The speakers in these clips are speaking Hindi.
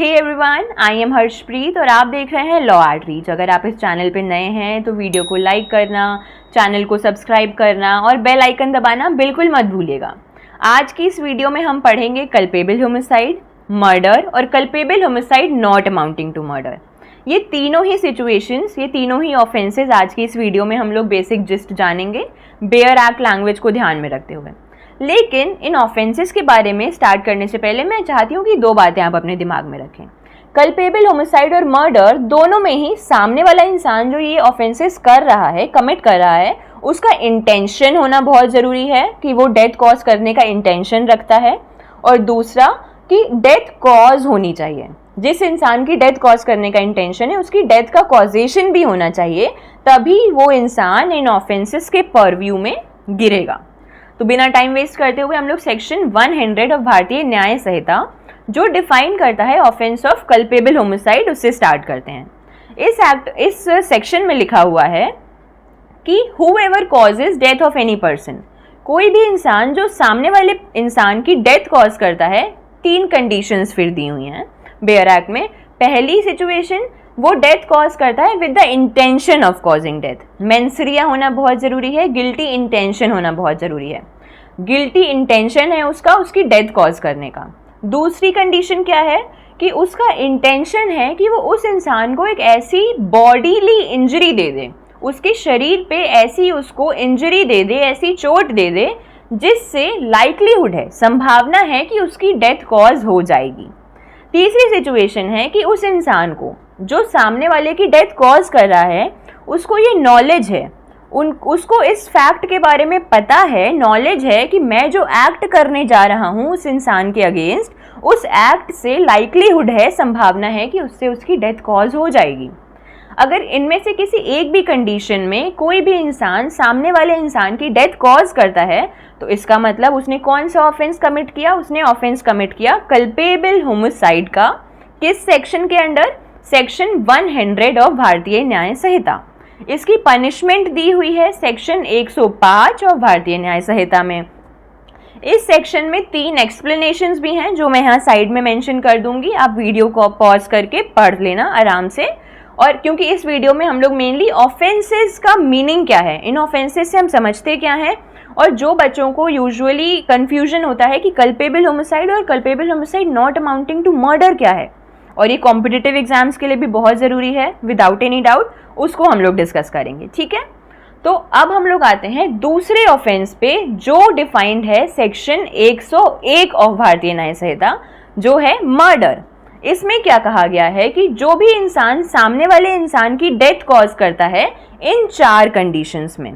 Hey everyone, I am Harshpreet और आप देख रहे हैं लॉ एट रीच। अगर आप इस चैनल पर नए हैं तो वीडियो को लाइक करना, चैनल को सब्सक्राइब करना और बेल आइकन दबाना बिल्कुल मत भूलिएगा। आज की इस वीडियो में हम पढ़ेंगे कल्पेबल होमिसाइड, मर्डर और culpable homicide not amounting to murder. ये तीनों ही सिचुएशंस, ये तीनों ही ऑफेंसेस आज की इस वीडियो में हम लोग बेसिक जिस्ट जानेंगे, बेयर एक्ट लैंग्वेज को ध्यान में रखते हुए। लेकिन इन ऑफेंसेस के बारे में स्टार्ट करने से पहले मैं चाहती हूँ कि दो बातें आप अपने दिमाग में रखें। कल्पेबल होमिसाइड और मर्डर दोनों में ही सामने वाला इंसान जो ये ऑफेंसेस कर रहा है, कमिट कर रहा है, उसका इंटेंशन होना बहुत ज़रूरी है कि वो डेथ कॉज करने का इंटेंशन रखता है। और दूसरा कि डेथ कॉज होनी चाहिए, जिस इंसान की डेथ कॉज करने का इंटेंशन है उसकी डेथ का कॉजेशन भी होना चाहिए, तभी वो इंसान इन ऑफेंसेस के परव्यू में गिरेगा। तो बिना टाइम वेस्ट करते हुए हम लोग सेक्शन 100 ऑफ भारतीय न्याय संहिता जो डिफाइन करता है ऑफेंस ऑफ कल्पेबल होमिसाइड, उससे स्टार्ट करते हैं। इस सेक्शन में लिखा हुआ है कि whoever causes death of any person, कोई भी इंसान जो सामने वाले इंसान की डेथ कॉज करता है, तीन कंडीशंस फिर दी हुई हैं बेयर एक्ट में। पहली सिचुएशन, वो डेथ कॉज करता है with the intention of causing death. Mens rea होना बहुत ज़रूरी है, गिल्टी इंटेंशन होना बहुत ज़रूरी है। गिल्टी इंटेंशन है उसका, उसकी डेथ कॉज करने का। दूसरी कंडीशन क्या है कि उसका इंटेंशन है कि वो उस इंसान को एक ऐसी बॉडीली इंजरी दे दे, उसके शरीर पे ऐसी उसको इंजरी दे दे, ऐसी चोट दे दे जिससे लाइक्लीहुड है, संभावना है कि उसकी डेथ कॉज हो जाएगी। तीसरी सिचुएशन है कि उस इंसान को जो सामने वाले की डेथ कॉज कर रहा है उसको ये नॉलेज है, उसको इस फैक्ट के बारे में पता है, नॉलेज है कि मैं जो एक्ट करने जा रहा हूँ उस इंसान के अगेंस्ट, उस एक्ट से लाइक्लीहुड है, संभावना है कि उससे उसकी डेथ कॉज हो जाएगी। अगर इनमें से किसी एक भी कंडीशन में कोई भी इंसान सामने वाले इंसान की डेथ कॉज करता है तो इसका मतलब उसने कौन सा ऑफेंस कमिट किया? उसने ऑफेंस कमिट किया कल्पेबल होमिसाइड का। किस सेक्शन के अंडर? सेक्शन 100 ऑफ भारतीय न्याय संहिता। इसकी पनिशमेंट दी हुई है सेक्शन 105 ऑफ भारतीय न्याय संहिता में। इस सेक्शन में 3 एक्सप्लेनेशंस भी हैं जो मैं यहाँ साइड में मेंशन कर दूंगी, आप वीडियो को पॉज करके पढ़ लेना आराम से। और क्योंकि इस वीडियो में हम लोग मेनली ऑफेंसेस का मीनिंग क्या है, इन ऑफेंसेस से हम समझते क्या हैं, और जो बच्चों को यूजुअली कन्फ्यूजन होता है कि कल्पेबल होमिसाइड और culpable homicide not amounting to murder क्या है, और ये कॉम्पिटिटिव एग्जाम्स के लिए भी बहुत ज़रूरी है विदाउट एनी डाउट, उसको हम लोग डिस्कस करेंगे। ठीक है, तो अब हम लोग आते हैं दूसरे ऑफेंस पे जो डिफाइंड है सेक्शन 101 ऑफ भारतीय न्याय संहिता, जो है मर्डर। इसमें क्या कहा गया है कि जो भी इंसान सामने वाले इंसान की डेथ कॉज करता है इन 4 कंडीशंस में,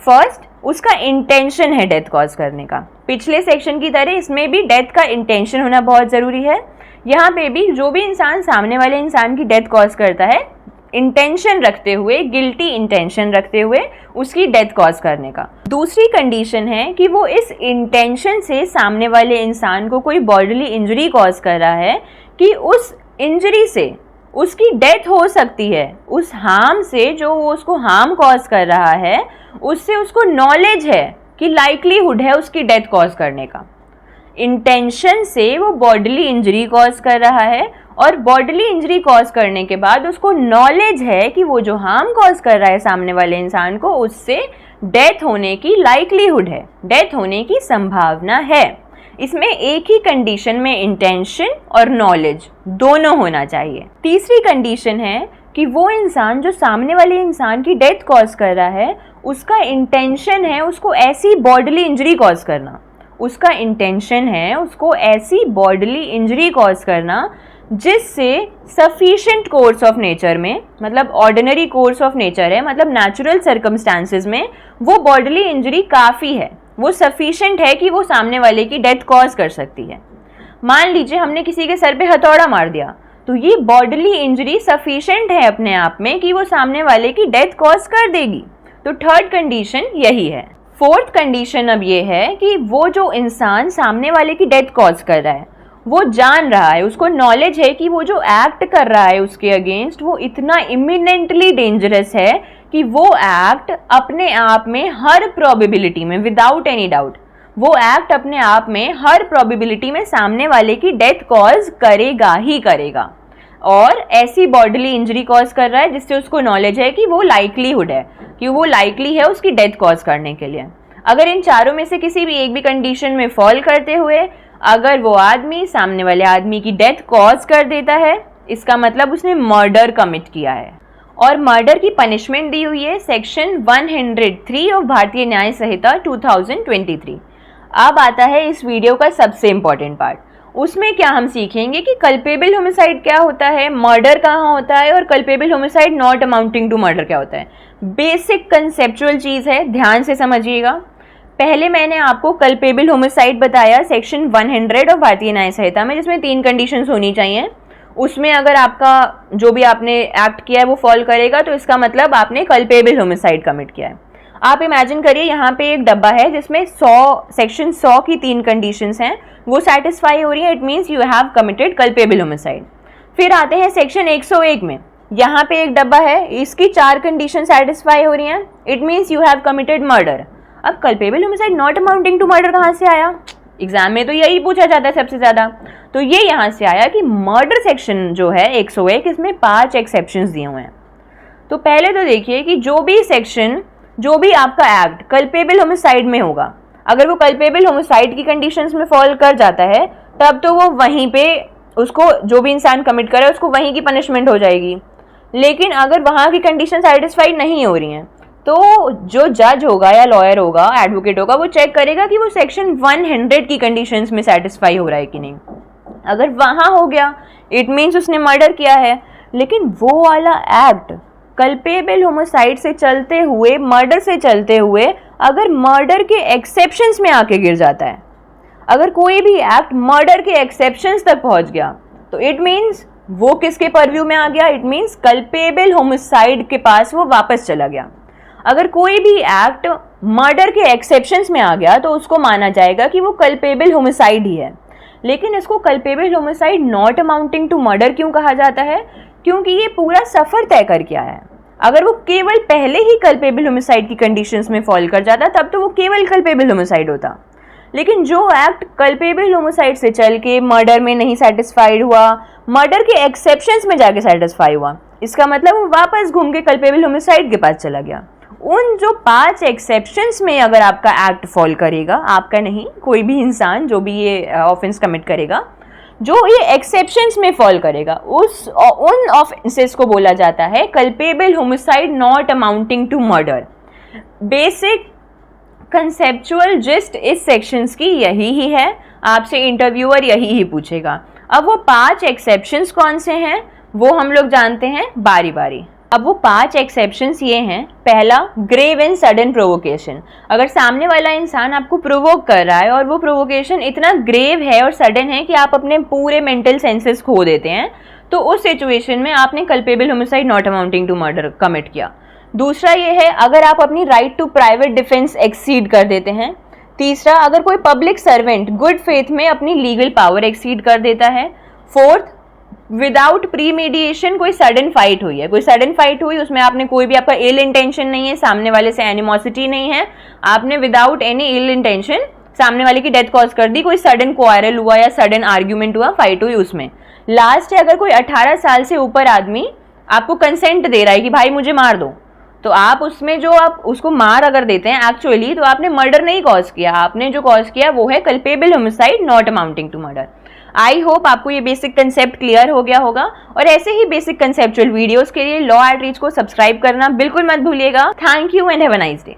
फर्स्ट उसका इंटेंशन है डेथ कॉज करने का। पिछले सेक्शन की तरह इसमें भी डेथ का इंटेंशन होना बहुत ज़रूरी है। यहाँ पे भी जो भी इंसान सामने वाले इंसान की डेथ कॉज करता है, इंटेंशन रखते हुए, गिल्टी इंटेंशन रखते हुए उसकी डेथ कॉज करने का। दूसरी कंडीशन है कि वो इस इंटेंशन से सामने वाले इंसान को कोई बॉडीली इंजरी कॉज कर रहा है कि उस इंजरी से उसकी डेथ हो सकती है, उस हार्म से, जो वो उसको हार्म कॉज कर रहा है उससे उसको नॉलेज है कि लाइक्लीहुड है उसकी डेथ कॉज करने का। इंटेंशन से वो बॉडीली इंजरी कॉज कर रहा है और बॉडीली इंजरी कॉज करने के बाद उसको नॉलेज है कि वो जो हार्म कॉज कर रहा है सामने वाले इंसान को, उससे डेथ होने की लाइक्लीहुड है, डेथ होने की संभावना है। इसमें एक ही कंडीशन में इंटेंशन और नॉलेज दोनों होना चाहिए। तीसरी कंडीशन है कि वो इंसान जो सामने वाले इंसान की डेथ कॉज कर रहा है उसका इंटेंशन है उसको ऐसी बॉडीली इंजरी कॉज करना, उसका इंटेंशन है उसको ऐसी बॉडीली इंजरी कॉज करना जिससे सफिशिएंट कोर्स ऑफ नेचर में, मतलब ऑर्डिनरी कोर्स ऑफ नेचर है, मतलब नेचुरल सर्कमस्टांसेस में वो बॉडीली इंजरी काफ़ी है, वो सफिशिएंट है कि वो सामने वाले की डेथ कॉज कर सकती है। मान लीजिए हमने किसी के सर पे हथौड़ा मार दिया, तो ये बॉडीली इंजरी सफिशिएंट है अपने आप में कि वो सामने वाले की डेथ कॉज कर देगी। तो थर्ड कंडीशन यही है। फोर्थ कंडीशन अब ये है कि वो जो इंसान सामने वाले की डेथ कॉज कर रहा है वो जान रहा है, उसको नॉलेज है कि वो जो एक्ट कर रहा है उसके अगेंस्ट वो इतना इमिनेंटली डेंजरस है कि वो एक्ट अपने आप में हर प्रोबेबिलिटी में, विदाउट एनी डाउट, वो एक्ट अपने आप में हर प्रोबेबिलिटी में सामने वाले की डेथ कॉज करेगा ही करेगा, और ऐसी बॉडीली इंजरी कॉज कर रहा है जिससे उसको नॉलेज है कि वो लाइकलीहुड है कि वो लाइकली है उसकी डेथ कॉज करने के लिए। अगर इन चारों में से किसी भी एक भी कंडीशन में फॉल करते हुए अगर वो आदमी सामने वाले आदमी की डेथ कॉज कर देता है, इसका मतलब उसने मर्डर कमिट किया है। और मर्डर की पनिशमेंट दी हुई है सेक्शन 103 ऑफ भारतीय न्याय संहिता 2023। अब आता है इस वीडियो का सबसे इम्पॉर्टेंट पार्ट। उसमें क्या हम सीखेंगे कि कल्पेबल होमिसाइड क्या होता है, मर्डर कहाँ होता है, और culpable homicide not amounting to murder क्या होता है। बेसिक कंसेप्चुअल चीज़ है, ध्यान से समझिएगा। पहले मैंने आपको कल्पेबल होमिसाइड बताया सेक्शन 100 ऑफ भारतीय न्याय संहिता में, जिसमें 3 कंडीशंस होनी चाहिए। उसमें अगर आपका जो भी आपने एक्ट किया है वो फॉल करेगा तो इसका मतलब आपने कल्पेबल होमिसाइड कमिट किया है। आप इमेजिन करिए यहाँ पे एक डब्बा है जिसमें सेक्शन 100 की 3 कंडीशंस हैं, वो सेटिस्फाई हो रही है, it means you have committed culpable homicide. फिर आते हैं सेक्शन 101 में, यहाँ पे एक डब्बा है, इसकी 4 कंडीशन सेटिस्फाई हो रही हैं, it means you have committed murder. अब culpable homicide not amounting to murder कहाँ से आया? एग्जाम में तो यही पूछा जाता है सबसे ज़्यादा। तो ये यहाँ से आया कि मर्डर सेक्शन जो है 101, इसमें 5 एक्सेप्शंस दिए हुए हैं। तो पहले तो देखिए कि जो भी सेक्शन, जो भी आपका एक्ट कल्पेबल होमिसाइड में होगा, अगर वो कल्पेबल होमिसाइड की कंडीशंस में फॉल कर जाता है तब तो वो वहीं पे उसको, जो भी इंसान कमिट करे उसको वहीं की पनिशमेंट हो जाएगी। लेकिन अगर वहाँ की कंडीशन सेटिस्फाइड नहीं हो रही हैं तो जो जज होगा या लॉयर होगा, एडवोकेट होगा, वो चेक करेगा कि वो सेक्शन 100 की कंडीशंस में सेटिस्फाई हो रहा है कि नहीं। अगर वहाँ हो गया इट मीन्स उसने मर्डर किया है। लेकिन वो वाला एक्ट कल्पेबल होमिसाइड से चलते हुए, मर्डर से चलते हुए अगर मर्डर के एक्सेप्शंस में आके गिर जाता है, अगर कोई भी एक्ट मर्डर के एक्सेप्शंस तक पहुंच गया तो इट मीन्स वो किसके परव्यू में आ गया? इट मीन्स कल्पेबल होमिसाइड के पास वो वापस चला गया। अगर कोई भी एक्ट मर्डर के एक्सेप्शंस में आ गया तो उसको माना जाएगा कि वो कल्पेबल होमिसाइड ही है। लेकिन इसको culpable homicide not amounting to murder क्यों कहा जाता है? क्योंकि ये पूरा सफ़र तय कर गया है। अगर वो केवल पहले ही कल्पेबल होमिसाइड की कंडीशंस में फॉल कर जाता तब तो वो केवल कल्पेबल होमिसाइड होता। लेकिन जो एक्ट कल्पेबल होमिसाइड से चल के मर्डर में नहीं सेटिस्फाइड हुआ, मर्डर के एक्सेप्शंस में जाके सेटिस्फाई हुआ, इसका मतलब वो वापस घूम के कल्पेबल होमिसाइड के पास चला गया। उन जो 5 एक्सेप्शंस में अगर आपका एक्ट फॉल करेगा, आपका नहीं, कोई भी इंसान जो भी ये ऑफेंस कमिट करेगा, जो ये एक्सेप्शंस में फॉल करेगा, उन ऑफेंसेस को बोला जाता है culpable homicide not amounting to murder. Basic conceptual gist इस सेक्शंस की यही ही है, आपसे इंटरव्यूअर यही ही पूछेगा। अब वो 5 एक्सेप्शंस कौन से हैं वो हम लोग जानते हैं बारी बारी। अब वो 5 एक्सेप्शंस ये हैं। पहला, ग्रेव एंड सडन प्रोवोकेशन। अगर सामने वाला इंसान आपको प्रोवोक कर रहा है और वो प्रोवोकेशन इतना ग्रेव है और सडन है कि आप अपने पूरे मेंटल सेंसेस खो देते हैं, तो उस सिचुएशन में आपने culpable homicide not amounting to murder commit किया। दूसरा ये है, अगर आप अपनी right to private defence exceed कर देते हैं। तीसरा, अगर कोई पब्लिक सर्वेंट गुड फेथ में अपनी लीगल पावर एक्सीड कर देता है। फोर्थ, विदाउट प्रीमेडिएशन कोई सडन फाइट हुई है, कोई सडन फाइट हुई, उसमें आपने कोई भी, आपका इल इंटेंशन नहीं है, सामने वाले से एनिमोसिटी नहीं है, आपने विदाउट एनी इल इंटेंशन सामने वाले की डेथ कॉज कर दी, कोई सडन क्वारल हुआ या सडन आर्ग्यूमेंट हुआ, फाइट हुई उसमें। लास्ट है, अगर कोई 18 साल से ऊपर आदमी आपको कंसेंट दे रहा है कि भाई मुझे मार दो, तो आप उसमें जो आप उसको मार अगर देते हैं एक्चुअली, तो आपने मर्डर नहीं कॉज किया, आपने जो कॉज किया वो है culpable homicide not amounting to murder. I hope आपको ये बेसिक कंसेप्ट क्लियर हो गया होगा, और ऐसे ही बेसिक कंसेप्चुअल वीडियोस के लिए लॉ एट रीच को सब्सक्राइब करना बिल्कुल मत भूलिएगा। Thank you and have a nice day.